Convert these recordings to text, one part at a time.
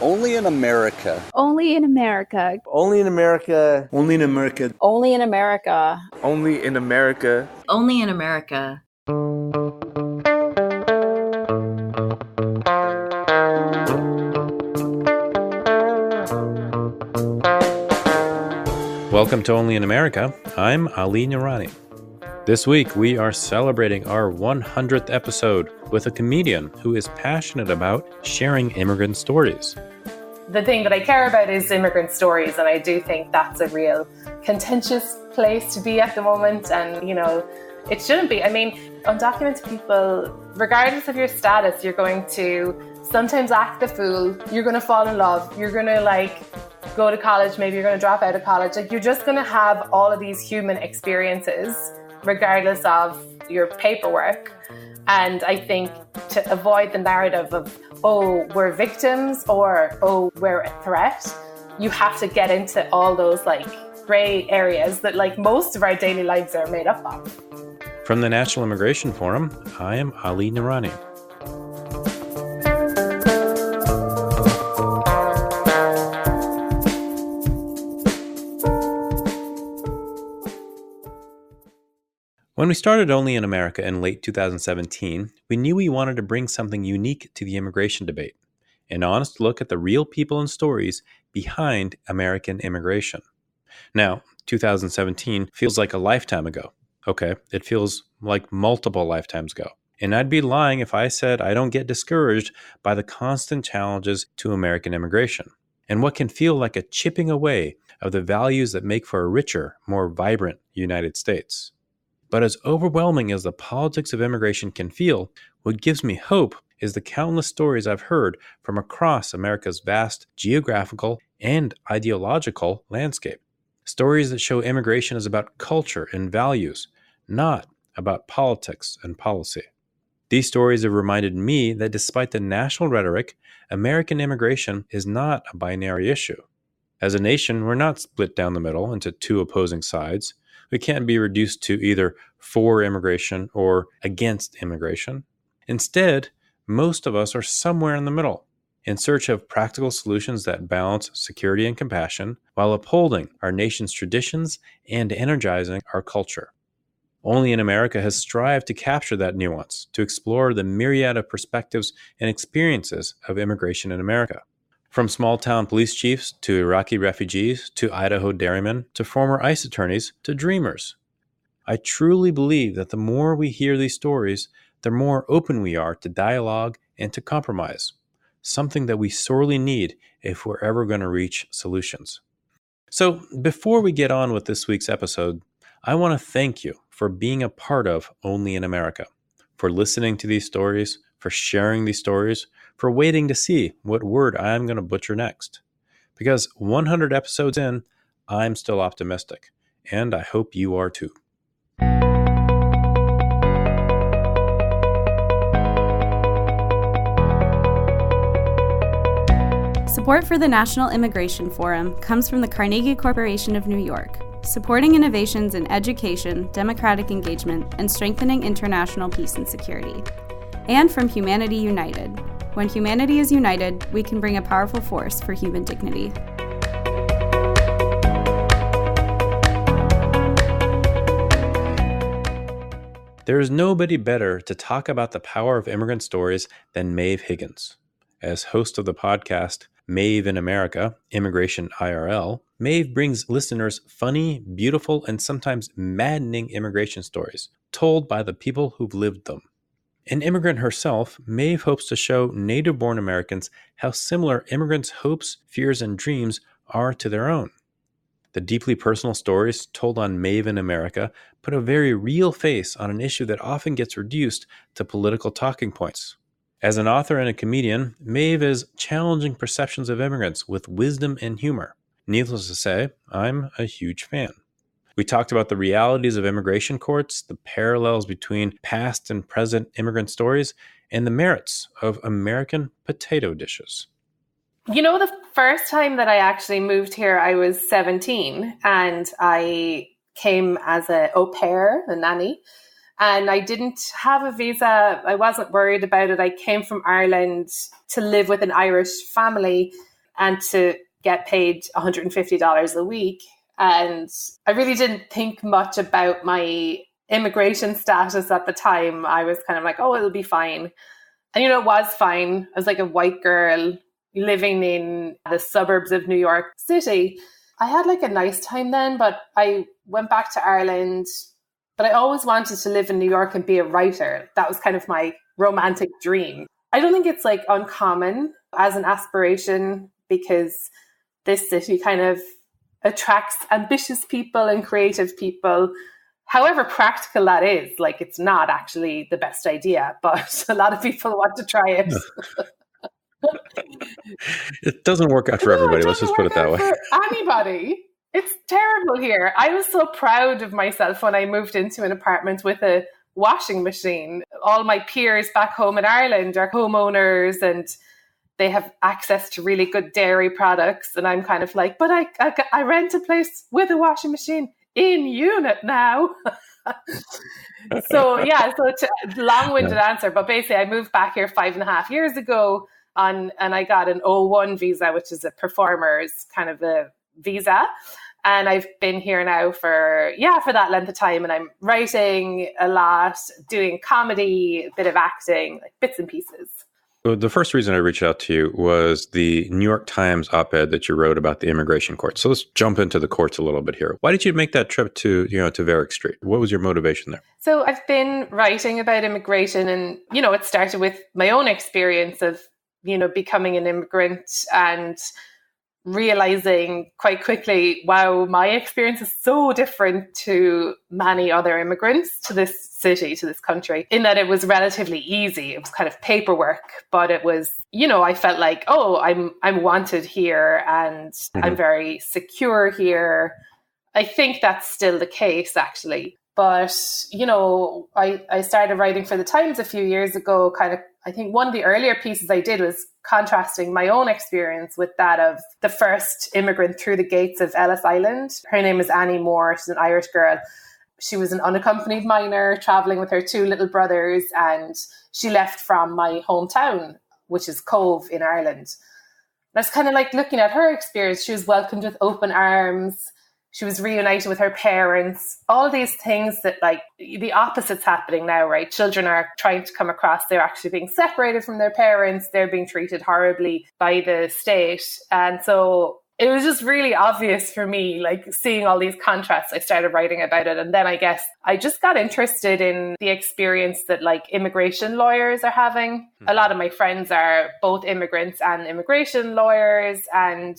Only in America. Only in America. Only in America. Only in America. Only in America. Only in America. Only in America. Welcome to Only in America. I'm Ali Noorani. This week, we are celebrating our 100th episode with a comedian who is passionate about sharing immigrant stories. The thing that I care about is immigrant stories, and I do think that's a real contentious place to be at the moment. And, you know, it shouldn't be. I mean, undocumented people, regardless of your status, you're going to sometimes act the fool. You're going to fall in love. You're going to, go to college. Maybe you're going to drop out of college. You're just going to have all of these human experiences, regardless of your paperwork. And I think to avoid the narrative of, oh, we're victims or, oh, we're a threat, you have to get into all those gray areas that most of our daily lives are made up of. From the National Immigration Forum, I am Ali Noorani. When we started Only in America in late 2017, we knew we wanted to bring something unique to the immigration debate, an honest look at the real people and stories behind American immigration. Now, 2017 feels like a lifetime ago. Okay, it feels like multiple lifetimes ago. And I'd be lying if I said I don't get discouraged by the constant challenges to American immigration, and what can feel like a chipping away of the values that make for a richer, more vibrant United States. But as overwhelming as the politics of immigration can feel, what gives me hope is the countless stories I've heard from across America's vast geographical and ideological landscape. Stories that show immigration is about culture and values, not about politics and policy. These stories have reminded me that despite the national rhetoric, American immigration is not a binary issue. As a nation, we're not split down the middle into two opposing sides. We can't be reduced to either for immigration or against immigration. Instead, most of us are somewhere in the middle, in search of practical solutions that balance security and compassion while upholding our nation's traditions and energizing our culture. Only in America has strived to capture that nuance, to explore the myriad of perspectives and experiences of immigration in America. From small-town police chiefs to Iraqi refugees to Idaho dairymen to former ICE attorneys to dreamers. I truly believe that the more we hear these stories, the more open we are to dialogue and to compromise, something that we sorely need if we're ever going to reach solutions. So before we get on with this week's episode, I want to thank you for being a part of Only in America, for listening to these stories, for sharing these stories, for waiting to see what word I'm going to butcher next. Because 100 episodes in, I'm still optimistic, and I hope you are too. Support for the National Immigration Forum comes from the Carnegie Corporation of New York, supporting innovations in education, democratic engagement, and strengthening international peace and security. And from Humanity United. When humanity is united, we can bring a powerful force for human dignity. There is nobody better to talk about the power of immigrant stories than Maeve Higgins. As host of the podcast, Maeve in America, Immigration IRL, Maeve brings listeners funny, beautiful, and sometimes maddening immigration stories told by the people who've lived them. An immigrant herself, Maeve hopes to show native-born Americans how similar immigrants' hopes, fears, and dreams are to their own. The deeply personal stories told on Maeve in America put a very real face on an issue that often gets reduced to political talking points. As an author and a comedian, Maeve is challenging perceptions of immigrants with wisdom and humor. Needless to say, I'm a huge fan. We talked about the realities of immigration courts, the parallels between past and present immigrant stories, and the merits of American potato dishes. You know, the first time that I actually moved here, I was 17, and I came as an au pair, a nanny, and I didn't have a visa. I wasn't worried about it. I came from Ireland to live with an Irish family, and to get paid $150 a week. And I really didn't think much about my immigration status at the time. I was kind of like, oh, it'll be fine. And, it was fine. I was like a white girl living in the suburbs of New York City. I had like a nice time then, but I went back to Ireland. But I always wanted to live in New York and be a writer. That was kind of my romantic dream. I don't think it's like uncommon as an aspiration, because this city kind of attracts ambitious people and creative people. However practical that is, like, it's not actually the best idea, but a lot of people want to try it. It doesn't work out for everybody. Let's just put it that way. For anybody. It's terrible here. I was so proud of myself when I moved into an apartment with a washing machine. All my peers back home in Ireland are homeowners and they have access to really good dairy products. And I'm kind of like, but I rent a place with a washing machine in unit now. So it's a long-winded answer. But basically, I moved back here 5.5 years ago and I got an O1 visa, which is a performer's kind of a visa. And I've been here now for that length of time. And I'm writing a lot, doing comedy, a bit of acting, like bits and pieces. Well, the first reason I reached out to you was the New York Times op-ed that you wrote about the immigration courts. So let's jump into the courts a little bit here. Why did you make that trip to Varick Street? What was your motivation there? So I've been writing about immigration and, it started with my own experience of, becoming an immigrant and realizing quite quickly, wow, my experience is so different to many other immigrants to this city, to this country, in that it was relatively easy. It was kind of paperwork, but it was, I felt like, oh, I'm wanted here and I'm very secure here. I think that's still the case, actually. But, I started writing for the Times a few years ago, I think one of the earlier pieces I did was contrasting my own experience with that of the first immigrant through the gates of Ellis Island. Her name is Annie Moore. She's an Irish girl. She was an unaccompanied minor traveling with her 2 little brothers, and she left from my hometown, which is Cove in Ireland. And I was kind of like looking at her experience. She was welcomed with open arms. She was reunited with her parents. All these things that, like, the opposite's happening now, right? Children are trying to come across. They're actually being separated from their parents. They're being treated horribly by the state. And so it was just really obvious for me, like, seeing all these contrasts. I started writing about it. And then I guess I just got interested in the experience that, like, immigration lawyers are having. A lot of my friends are both immigrants and immigration lawyers. And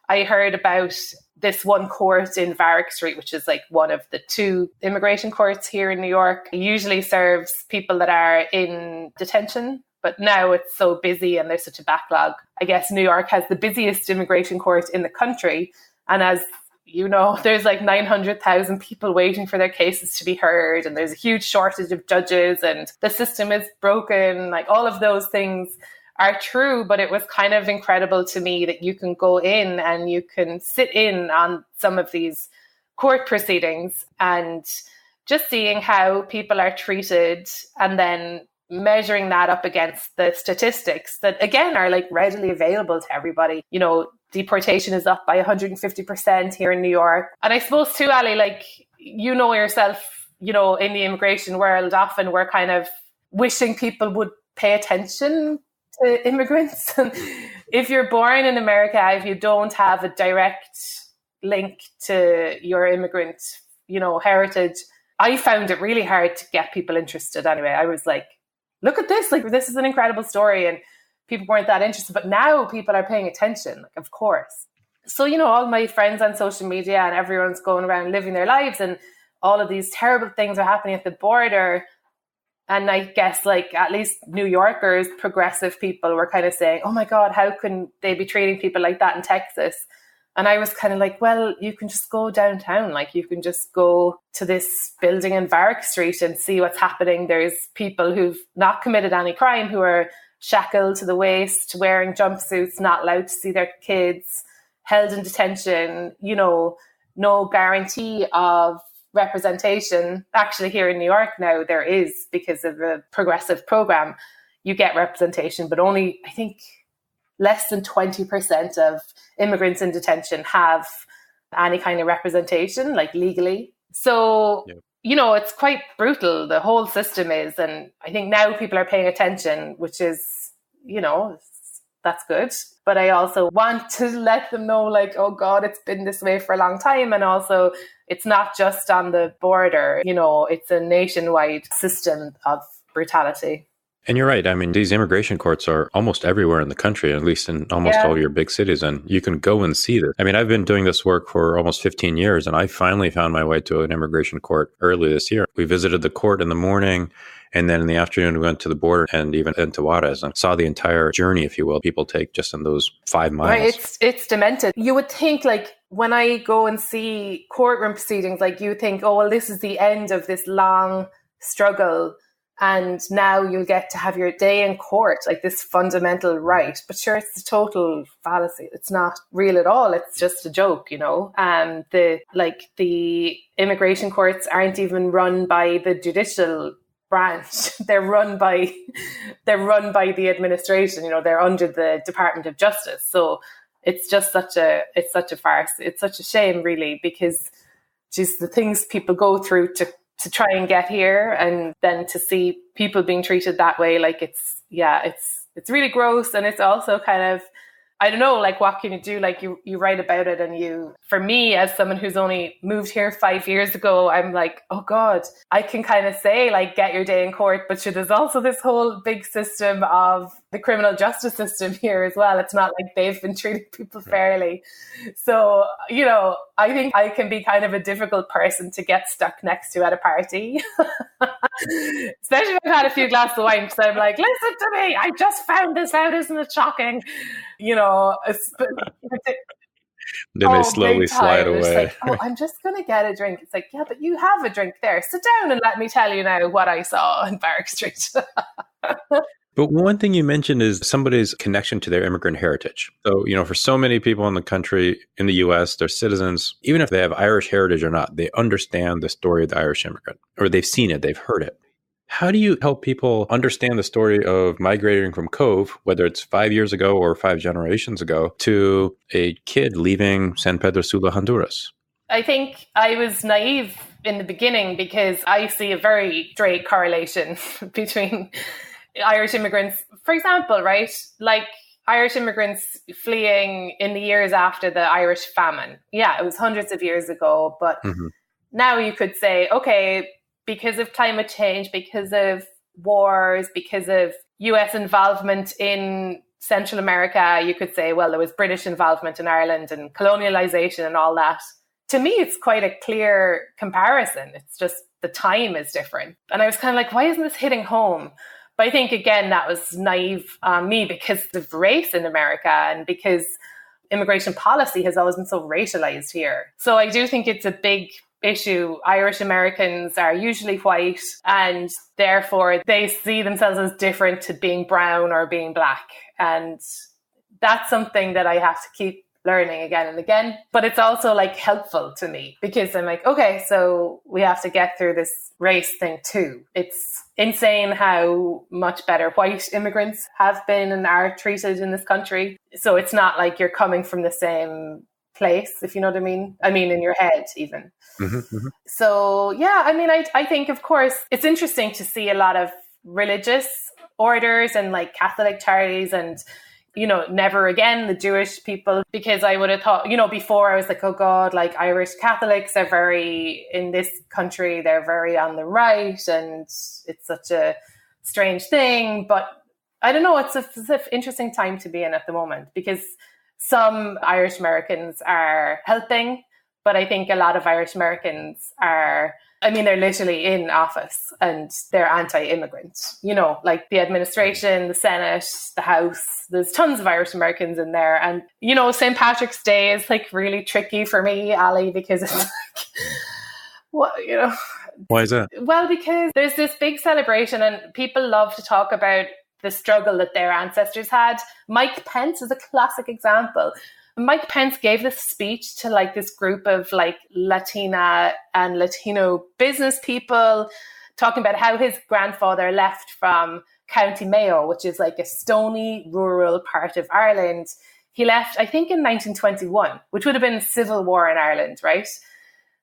I heard about this one court in Varick Street, which is like one of the 2 immigration courts here in New York. It usually serves people that are in detention, but now it's so busy and there's such a backlog. I guess New York has the busiest immigration court in the country. And as you know, there's like 900,000 people waiting for their cases to be heard. And there's a huge shortage of judges and the system is broken. Like, all of those things are true, but it was kind of incredible to me that you can go in and you can sit in on some of these court proceedings and just seeing how people are treated and then measuring that up against the statistics that, again, are like readily available to everybody. Deportation is up by 150% here in New York. And I suppose too, Ali, like, yourself, in the immigration world, often we're kind of wishing people would pay attention to immigrants. If you're born in America, if you don't have a direct link to your immigrant, heritage, I found it really hard to get people interested anyway. I was like, look at this, like, this is an incredible story, and people weren't that interested, but now people are paying attention, like, of course. So, all my friends on social media and everyone's going around living their lives and all of these terrible things are happening at the border. And I guess, like, at least New Yorkers, progressive people were kind of saying, oh my God, how can they be treating people like that in Texas? And I was kind of like, well, you can just go downtown. Like, you can just go to this building in Varick Street and see what's happening. There's people who've not committed any crime who are shackled to the waist, wearing jumpsuits, not allowed to see their kids, held in detention, no guarantee of representation. Actually, here in New York now, there is, because of a progressive program, you get representation, but only, I think, less than 20% of immigrants in detention have any kind of representation, like legally. So, it's quite brutal, the whole system is. And I think now people are paying attention, which is, that's good. But I also want to let them know, like, oh God, it's been this way for a long time. And also, it's not just on the border, it's a nationwide system of brutality. And you're right. I mean, these immigration courts are almost everywhere in the country, at least in almost all your big cities. And you can go and see this. I mean, I've been doing this work for almost 15 years, and I finally found my way to an immigration court early this year. We visited the court in the morning, and then in the afternoon, we went to the border and even into Juarez and saw the entire journey, if you will, people take just in those 5 miles. Right, it's demented. You would think, like, when I go and see courtroom proceedings, like, you think, oh, well, this is the end of this long struggle. And now you'll get to have your day in court, like this fundamental right. But sure, it's a total fallacy. It's not real at all. It's just a joke, the immigration courts aren't even run by the judicial branch. They're run by the administration. They're under the Department of Justice. So it's just such a farce. It's such a shame, really, because just the things people go through to try and get here, and then to see people being treated that way, like it's really gross. And it's also kind of, I don't know, like, what can you do? Like, you write about it, and for me, as someone who's only moved here 5 years ago, I'm like, oh God, I can kind of say, like, get your day in court, but there's also this whole big system of the criminal justice system here as well. It's not like they've been treating people fairly. So, I think I can be kind of a difficult person to get stuck next to at a party, especially if I've had a few glasses of wine, because I'm like, listen to me, I just found this out, isn't it shocking? Then they slowly slide away. Like, oh, I'm just going to get a drink. It's like, yeah, but you have a drink there. Sit down and let me tell you now what I saw in Barrack Street. But one thing you mentioned is somebody's connection to their immigrant heritage. So, for so many people in the country, in the U.S., they're citizens, even if they have Irish heritage or not, they understand the story of the Irish immigrant, or they've seen it, they've heard it. How do you help people understand the story of migrating from Cove, whether it's 5 years ago or 5 generations ago, to a kid leaving San Pedro Sula, Honduras? I think I was naive in the beginning, because I see a very straight correlation between Irish immigrants, for example, right? Like, Irish immigrants fleeing in the years after the Irish famine. Yeah, it was hundreds of years ago, but now you could say, okay, because of climate change, because of wars, because of US involvement in Central America, you could say, well, there was British involvement in Ireland and colonialization and all that. To me, it's quite a clear comparison. It's just the time is different. And I was kind of like, why isn't this hitting home? But I think, again, that was naive on me, because of race in America and because immigration policy has always been so racialized here. So I do think it's a big issue. Irish Americans are usually white, and therefore they see themselves as different to being brown or being black. And that's something that I have to keep learning again and again. But it's also, like, helpful to me, because I'm like, okay, so we have to get through this race thing too. It's insane how much better white immigrants have been and are treated in this country. So it's not like you're coming from the same place, if you know what I mean. I mean, in your head even. So, yeah, I mean, I think, of course, it's interesting to see a lot of religious orders and, like, Catholic charities and, never again the Jewish people, because I would have thought, before I was like, oh God, like, Irish Catholics are very, in this country, they're very on the right, and it's such a strange thing. But I don't know, it's an interesting time to be in at the moment, because some Irish Americans are helping, but I think a lot of Irish Americans are, they're literally in office and they're anti-immigrant, like the administration, the Senate, the House. There's tons of Irish Americans in there. And, St. Patrick's Day is, like, really tricky for me, Ali, because it's like, Why is that? Well, because there's this big celebration and people love to talk about the struggle that their ancestors had. Mike Pence is a classic example. Mike Pence gave this speech to, like, this group of, like, Latina and Latino business people, talking about how his grandfather left from County Mayo, which is like a stony rural part of Ireland. He left, I think, in 1921, which would have been civil war in Ireland, right?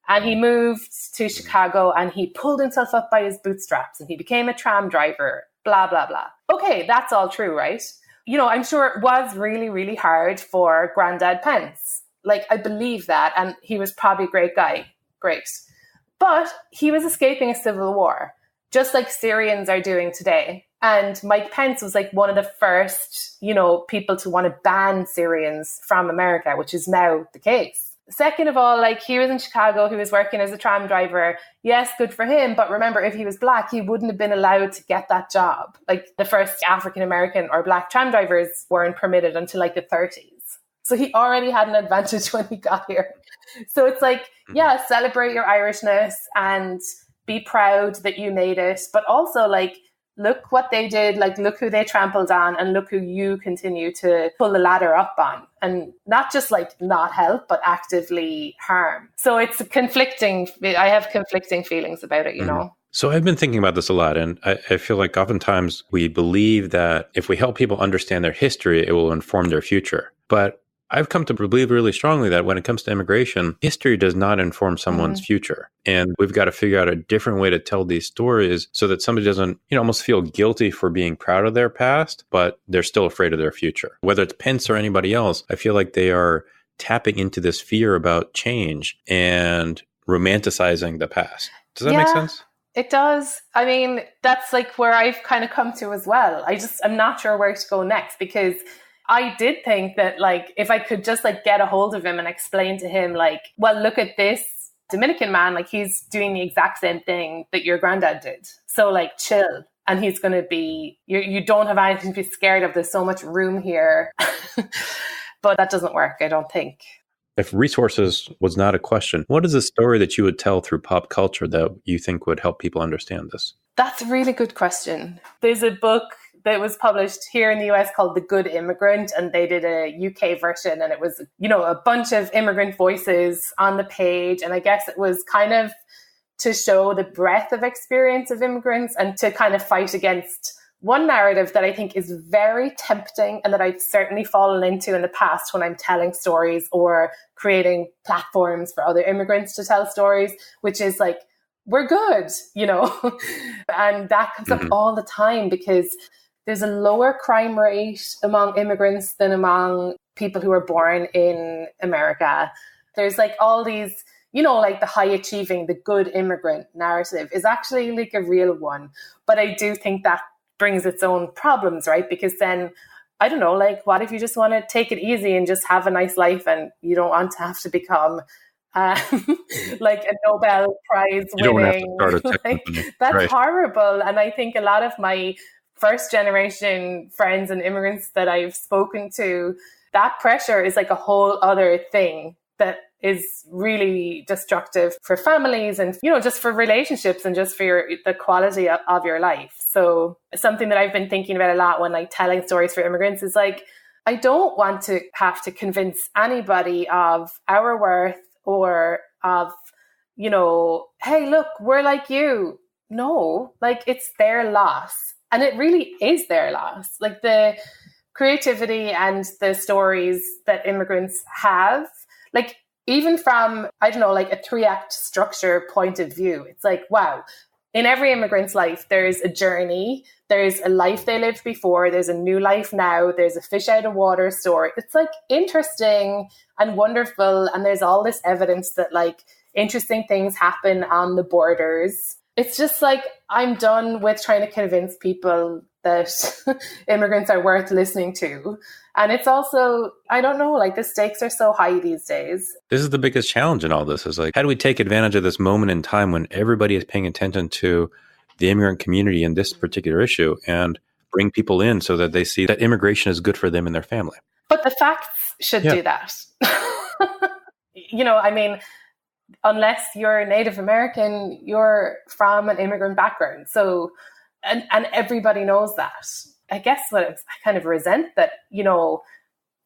And he moved to Chicago and he pulled himself up by his bootstraps and he became a tram driver, blah, blah, blah. Okay, that's all true, right? You know, I'm sure it was really, really hard for Grandad Pence. Like, I believe that. And he was probably a great guy. Great. But he was escaping a civil war, just like Syrians are doing today. And Mike Pence was like one of the first, you know, people to want to ban Syrians from America, which is now the case. Second of all, like, he was in Chicago, he was working as a tram driver. Yes, good for him. But remember, if he was Black, he wouldn't have been allowed to get that job. Like, the first African-American or Black tram drivers weren't permitted until like the 30s. So he already had an advantage when he got here. So it's like, yeah, celebrate your Irishness and be proud that you made it. But also, like, look what they did, like, look who they trampled on and look who you continue to pull the ladder up on, and not just like not help, but actively harm. So it's conflicting. I have conflicting feelings about it, you know? So I've been thinking about this a lot, and I feel like oftentimes we believe that if we help people understand their history, it will inform their future. But I've come to believe really strongly that when it comes to immigration, history does not inform someone's future. And we've got to figure out a different way to tell these stories so that somebody doesn't, you know, almost feel guilty for being proud of their past, but they're still afraid of their future. Whether it's Pence or anybody else, I feel like they are tapping into this fear about change and romanticizing the past. Does that make sense? It does. I mean, that's like where I've kind of come to as well. I'm not sure where to go next, because I did think that, like, if I could just like get a hold of him and explain to him, like, well, look at this Dominican man, like, he's doing the exact same thing that your granddad did. So, like, chill. And he's going to be, you don't have anything to be scared of. There's so much room here. But that doesn't work, I don't think. If resources was not a question, what is a story that you would tell through pop culture that you think would help people understand this? That's a really good question. There's a book that was published here in the US called The Good Immigrant, and they did a UK version, and it was, you know, a bunch of immigrant voices on the page. And I guess it was kind of to show the breadth of experience of immigrants and to kind of fight against one narrative that I think is very tempting and that I've certainly fallen into in the past when I'm telling stories or creating platforms for other immigrants to tell stories, which is like, we're good, you know. And that comes up all the time because there's a lower crime rate among immigrants than among people who are born in America. There's like all these, you know, like the high achieving, the good immigrant narrative is actually like a real one. But I do think that brings its own problems, right? Because then, I don't know, like, what if you just want to take it easy and just have a nice life and you don't want to have to become like a Nobel Prize winning? Like, that's right. Horrible. And I think a lot of my first generation friends and immigrants that I've spoken to, that pressure is like a whole other thing that is really destructive for families and, you know, just for relationships and just for the quality of your life. So something that I've been thinking about a lot when like telling stories for immigrants is like, I don't want to have to convince anybody of our worth or of, you know, hey, look, we're like you. No, like, it's their loss. And it really is their loss. Like, the creativity and the stories that immigrants have, like, even from, I don't know, like a 3-act structure point of view, it's like, wow, in every immigrant's life, there's a journey, there's a life they lived before, there's a new life now, there's a fish out of water story. It's like interesting and wonderful. And there's all this evidence that like interesting things happen on the borders. It's just like, I'm done with trying to convince people that immigrants are worth listening to. And it's also, I don't know, like the stakes are so high these days. This is the biggest challenge in all this, is like, how do we take advantage of this moment in time when everybody is paying attention to the immigrant community and this particular issue and bring people in so that they see that immigration is good for them and their family? But the facts should do that. You know, I mean, unless you're Native American, you're from an immigrant background. So, and everybody knows that. I guess what I kind of resent that, you know,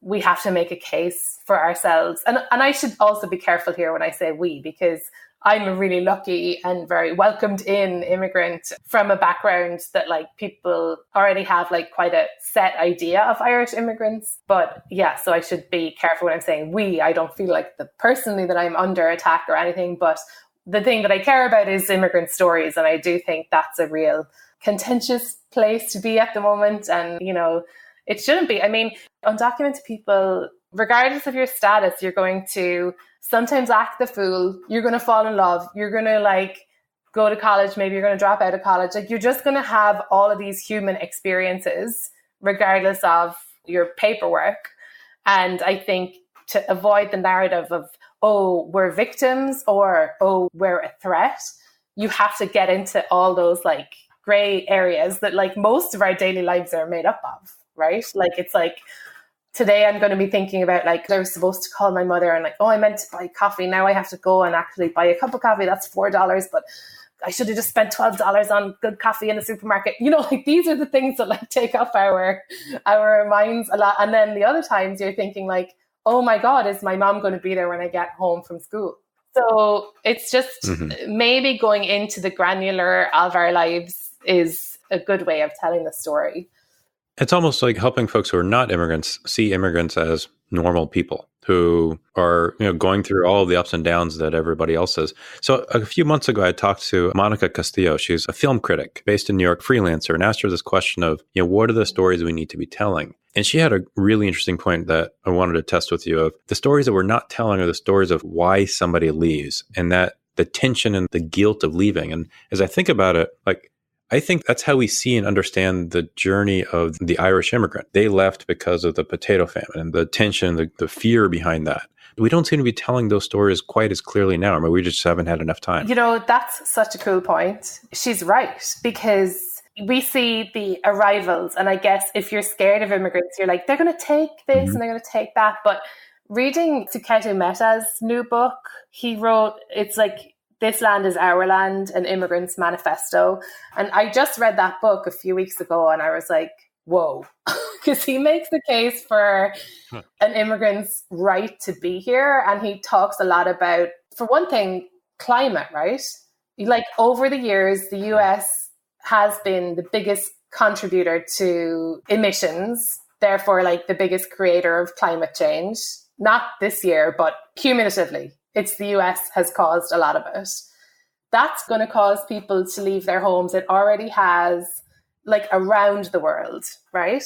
we have to make a case for ourselves. And I should also be careful here when I say we, because I'm a really lucky and very welcomed in immigrant from a background that like people already have like quite a set idea of Irish immigrants. But yeah, so I should be careful when I'm saying we. I don't feel like personally that I'm under attack or anything, but the thing that I care about is immigrant stories. And I do think that's a real contentious place to be at the moment. And, you know, it shouldn't be. I mean, undocumented people, regardless of your status, you're going to sometimes act the fool. You're going to fall in love. You're going to like go to college. Maybe you're going to drop out of college. Like you're just going to have all of these human experiences, regardless of your paperwork. And I think to avoid the narrative of, oh, we're victims or, oh, we're a threat, you have to get into all those like gray areas that like most of our daily lives are made up of, right? Like it's like, today I'm going to be thinking about like, I was supposed to call my mother and like, oh, I meant to buy coffee. Now I have to go and actually buy a cup of coffee. That's $4, but I should have just spent $12 on good coffee in the supermarket. You know, like these are the things that like take up our minds a lot. And then the other times you're thinking like, oh my God, is my mom going to be there when I get home from school? So it's just maybe going into the granular of our lives is a good way of telling the story. It's almost like helping folks who are not immigrants see immigrants as normal people who are, you know, going through all of the ups and downs that everybody else is. So a few months ago, I talked to Monica Castillo. She's a film critic based in New York, freelancer, and asked her this question of, you know, what are the stories we need to be telling? And she had a really interesting point that I wanted to test with you of the stories that we're not telling are the stories of why somebody leaves and that the tension and the guilt of leaving. And as I think about it, like, I think that's how we see and understand the journey of the Irish immigrant. They left because of the potato famine and the tension, the fear behind that. We don't seem to be telling those stories quite as clearly now. I mean, we just haven't had enough time. You know, that's such a cool point. She's right, because we see the arrivals. And I guess if you're scared of immigrants, you're like, they're going to take this and they're going to take that. But reading Suketu Mehta's new book, he wrote, it's like, This Land is Our Land, an Immigrant's Manifesto. And I just read that book a few weeks ago and I was like, whoa, because he makes the case for an immigrant's right to be here. And he talks a lot about, for one thing, climate, right? Like over the years, the US has been the biggest contributor to emissions, therefore like the biggest creator of climate change. Not this year, but cumulatively. It's the US has caused a lot of it. That's going to cause people to leave their homes. It already has, like, around the world, right?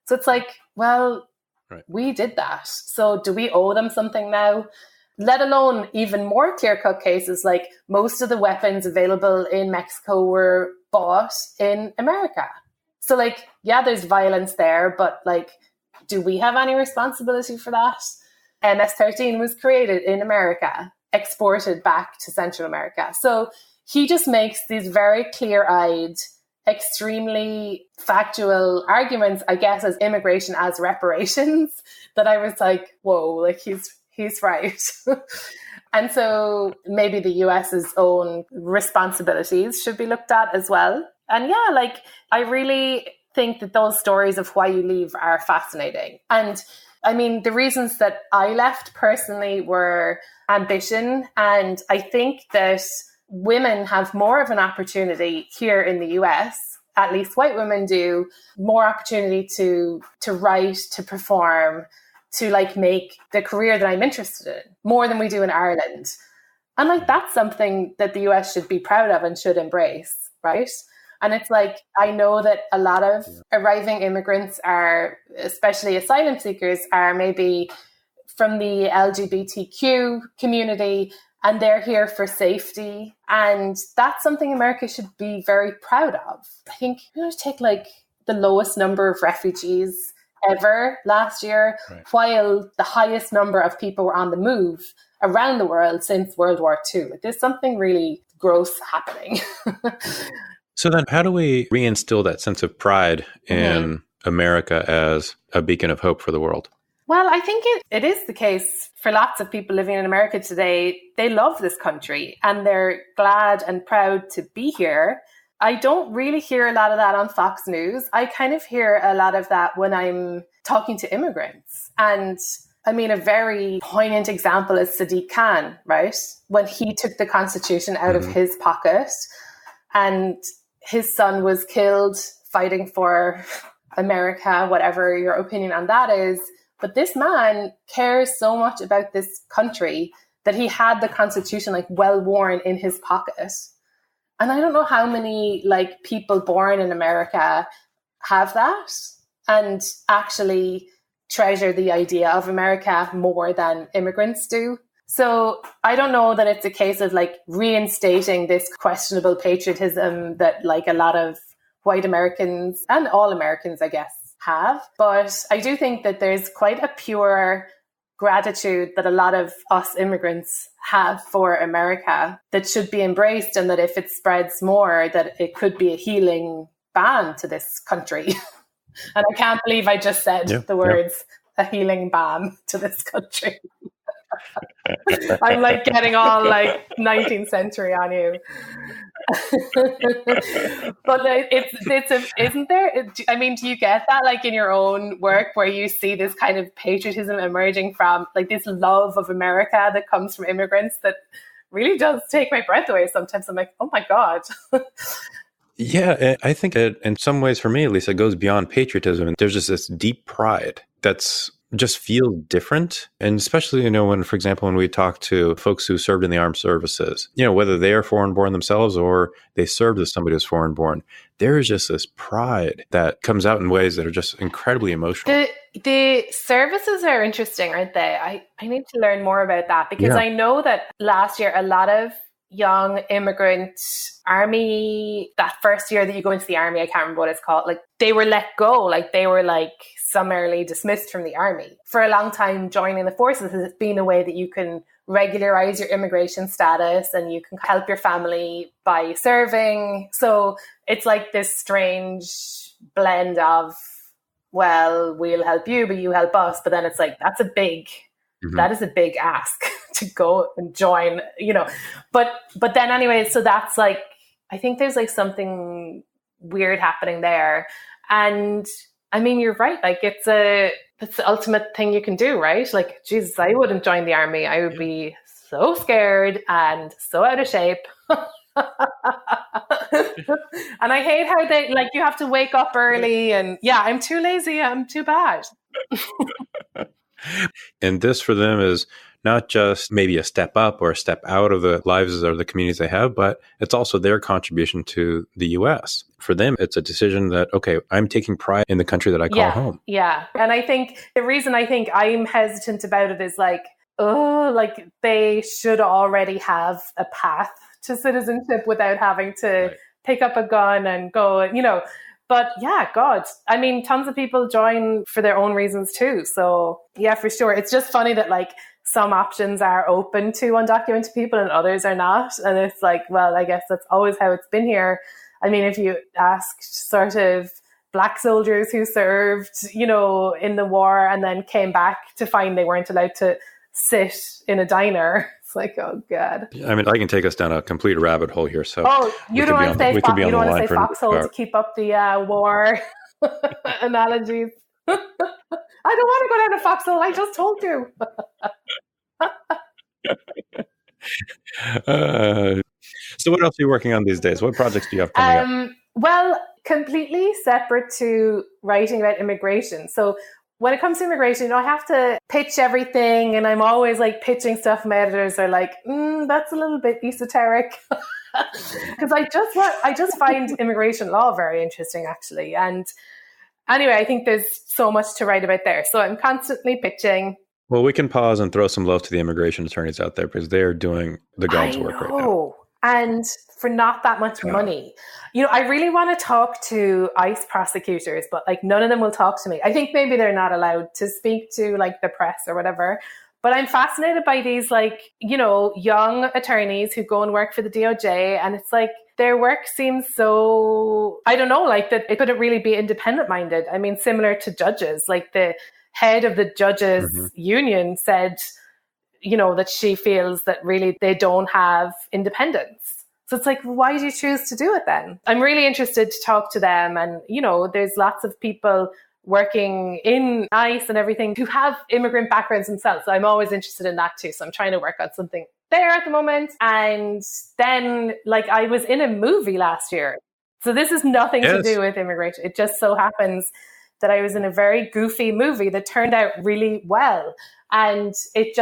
So it's like, well, we did that. So do we owe them something now? Let alone even more clear-cut cases, like most of the weapons available in Mexico were bought in America. So like, yeah, there's violence there, but like, do we have any responsibility for that? MS-13 was created in America, exported back to Central America. So he just makes these very clear-eyed, extremely factual arguments, I guess, as immigration as reparations, that I was like, whoa, like he's right. And so maybe the US's own responsibilities should be looked at as well. And yeah, like I really think that those stories of why you leave are fascinating. And I mean, the reasons that I left personally were ambition. And I think that women have more of an opportunity here in the US, at least white women do, more opportunity to write, to perform, to like make the career that I'm interested in, more than we do in Ireland. And like, that's something that the US should be proud of and should embrace, right? And it's like, I know that a lot of arriving immigrants are, especially asylum seekers, are maybe from the LGBTQ community, and they're here for safety. And that's something America should be very proud of. I think we're going to take like the lowest number of refugees ever last year, while the highest number of people were on the move around the world since World War II. There's something really gross happening. So then how do we reinstill that sense of pride in America as a beacon of hope for the world? Well, I think it is the case for lots of people living in America today. They love this country and they're glad and proud to be here. I don't really hear a lot of that on Fox News. I kind of hear a lot of that when I'm talking to immigrants. And I mean, a very poignant example is Sadiq Khan, right? When he took the Constitution out of his pocket and his son was killed fighting for America, whatever your opinion on that is. But this man cares so much about this country that he had the Constitution like well worn in his pocket. And I don't know how many like people born in America have that and actually treasure the idea of America more than immigrants do. So I don't know that it's a case of like reinstating this questionable patriotism that like a lot of white Americans and all Americans, I guess, have. But I do think that there's quite a pure gratitude that a lot of us immigrants have for America that should be embraced, and that if it spreads more, that it could be a healing balm to this country. And I can't believe I just said the words, a healing balm to this country. I'm like getting all like 19th century on you. But isn't there, I mean, do you get that like in your own work where you see this kind of patriotism emerging from like this love of America that comes from immigrants that really does take my breath away sometimes? I'm like, oh my God. Yeah, I think it, in some ways, for me at least, it goes beyond patriotism. And there's just this deep pride that's just feels different. And especially, when, for example, when we talk to folks who served in the armed services, whether they are foreign born themselves or they served as somebody who's foreign born, there is just this pride that comes out in ways that are just incredibly emotional. The services are interesting, aren't they? I need to learn more about that because I know that last year, a lot of young immigrant army, that first year that you go into the army, I can't remember what it's called, like they were let go, like they were like summarily dismissed from the army. For a long time, joining the forces has been a way that you can regularize your immigration status and you can help your family by serving. So it's like this strange blend of, well, we'll help you, but you help us. But then it's like, that is a big ask to go and join, but then anyway, so that's like, I think there's like something weird happening there. And I mean, you're right. Like it's the ultimate thing you can do, right? Like, Jesus, I wouldn't join the army. I would be so scared and so out of shape. And I hate how they, like, you have to wake up early and I'm too lazy. I'm too bad. And this for them is not just maybe a step up or a step out of the lives or the communities they have, but it's also their contribution to the U.S. For them, it's a decision that, okay, I'm taking pride in the country that I call home. Yeah. And I think the reason I think I'm hesitant about it is like, like they should already have a path to citizenship without having to pick up a gun and go, But yeah, God, I mean, tons of people join for their own reasons too. So yeah, for sure. It's just funny that like some options are open to undocumented people and others are not. And it's like, well, I guess that's always how it's been here. I mean, if you asked sort of Black soldiers who served, in the war and then came back to find they weren't allowed to sit in a diner, it's like, oh God. I mean, I can take us down a complete rabbit hole here. So you don't want to say foxhole to keep up the war analogies. I don't want to go down a foxhole. I just told you. So what else are you working on these days? What projects do you have coming up? Well, completely separate to writing about immigration. So when it comes to immigration, I have to pitch everything, and I'm always like pitching stuff. My editors are like, that's a little bit esoteric. Because I just find immigration law very interesting, actually. And anyway, I think there's so much to write about there. So I'm constantly pitching. Well, we can pause and throw some love to the immigration attorneys out there because they're doing the God's work right now. And for not that much money. I really want to talk to ICE prosecutors, but like none of them will talk to me. I think maybe they're not allowed to speak to like the press or whatever. But I'm fascinated by these like, young attorneys who go and work for the DOJ. And it's like their work seems so, I don't know, like that it couldn't really be independent minded. I mean, similar to judges, like the head of the judges union said, that she feels that really they don't have independence. So it's like, why do you choose to do it then? I'm really interested to talk to them. And, there's lots of people working in ICE and everything who have immigrant backgrounds themselves. So I'm always interested in that too. So I'm trying to work on something there at the moment. And then like I was in a movie last year. So this is nothing to do with immigration. It just so happens that I was in a very goofy movie that turned out really well. And it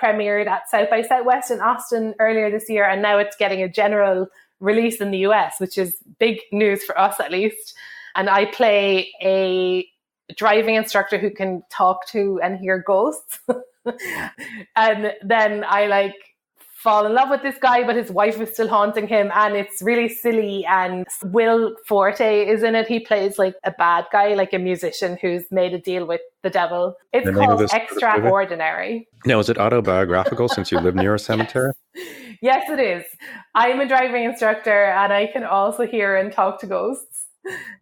premiered at South by Southwest in Austin earlier this year. And now it's getting a general release in the US, which is big news for us at least. And I play a driving instructor who can talk to and hear ghosts. And then I fall in love with this guy, but his wife is still haunting him, and it's really silly. And Will Forte is in it. He plays like a bad guy, like a musician who's made a deal with the devil. It's called Extraordinary. Now, is it autobiographical since you live near a cemetery? Yes, it is. I'm a driving instructor and I can also hear and talk to ghosts.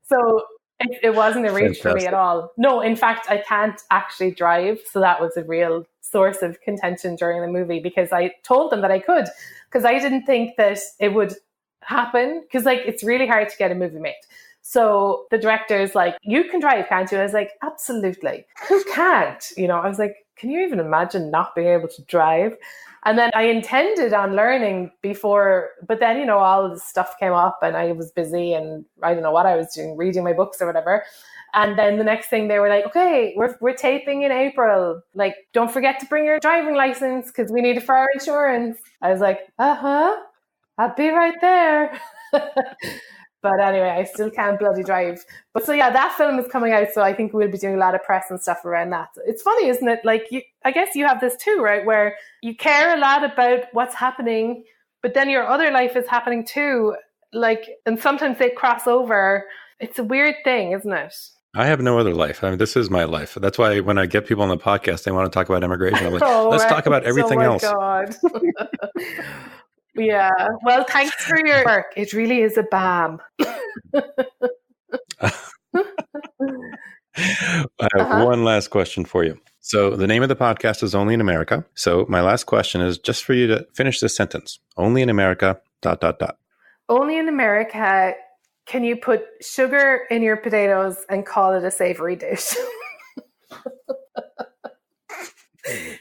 So it wasn't a reach for me at all. No, in fact, I can't actually drive. So that was a real source of contention during the movie, because I told them that I could, because I didn't think that it would happen, because it's really hard to get a movie made. So the director's like, you can drive, can't you? And I was like, absolutely. Who can't? I was like, can you even imagine not being able to drive? And then I intended on learning before, but then, all this stuff came up and I was busy and I don't know what I was doing, reading my books or whatever. And then the next thing they were like, okay, we're taping in April. Don't forget to bring your driving license because we need it for our insurance. I was like, I'll be right there. But anyway, I still can't bloody drive. But so yeah, that film is coming out. So I think we'll be doing a lot of press and stuff around that. It's funny, isn't it? I guess you have this too, right? Where you care a lot about what's happening, but then your other life is happening too. And sometimes they cross over. It's a weird thing, isn't it? I have no other life. I mean, this is my life. That's why when I get people on the podcast, they want to talk about immigration. I'm like, let's talk about everything else. God. Yeah. Well, thanks for your work. It really is a balm. I have one last question for you. So the name of the podcast is Only in America. So my last question is just for you to finish this sentence. Only in America, ... Only in America, can you put sugar in your potatoes and call it a savory dish?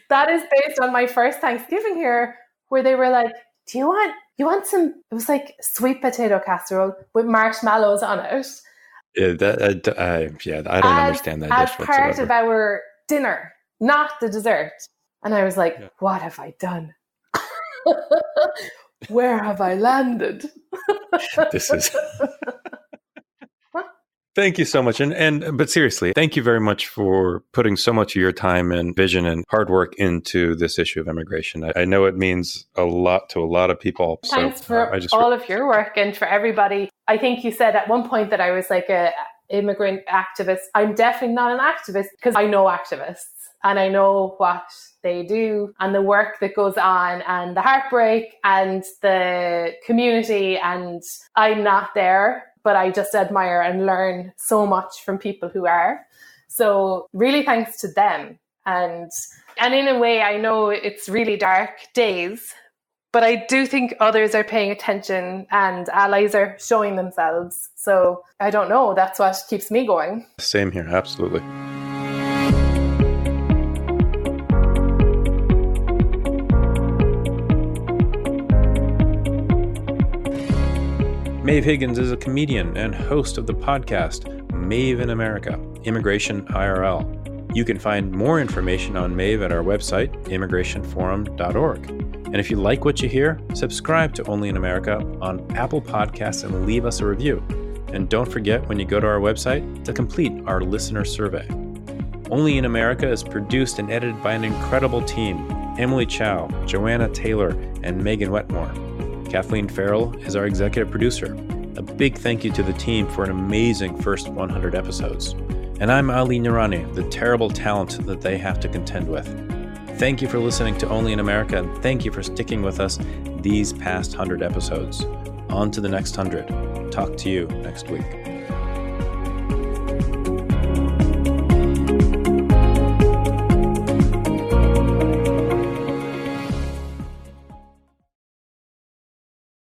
That is based on my first Thanksgiving here, where they were like, do you want some, it was like sweet potato casserole with marshmallows on it. Yeah, I don't understand that dish whatsoever. As part of our dinner, not the dessert. And I was like, What have I done? Where have I landed? This is... Thank you so much. But seriously, thank you very much for putting so much of your time and vision and hard work into this issue of immigration. I know it means a lot to a lot of people. Thanks for all of your work and for everybody. I think you said at one point that I was like a immigrant activist. I'm definitely not an activist because I know activists and I know what they do and the work that goes on and the heartbreak and the community, and I'm not there. But I just admire and learn so much from people who are. So really thanks to them. And in a way, I know it's really dark days, but I do think others are paying attention and allies are showing themselves. So I don't know, that's what keeps me going. Same here, absolutely. Maeve Higgins is a comedian and host of the podcast Maeve in America, Immigration IRL. You can find more information on Maeve at our website, immigrationforum.org. And if you like what you hear, subscribe to Only in America on Apple Podcasts and leave us a review. And don't forget when you go to our website to complete our listener survey. Only in America is produced and edited by an incredible team: Emily Chow, Joanna Taylor, and Megan Wetmore. Kathleen Farrell is our executive producer. A big thank you to the team for an amazing first 100 episodes. And I'm Ali Nurani, the terrible talent that they have to contend with. Thank you for listening to Only in America, and thank you for sticking with us these past 100 episodes. On to the next 100. Talk to you next week.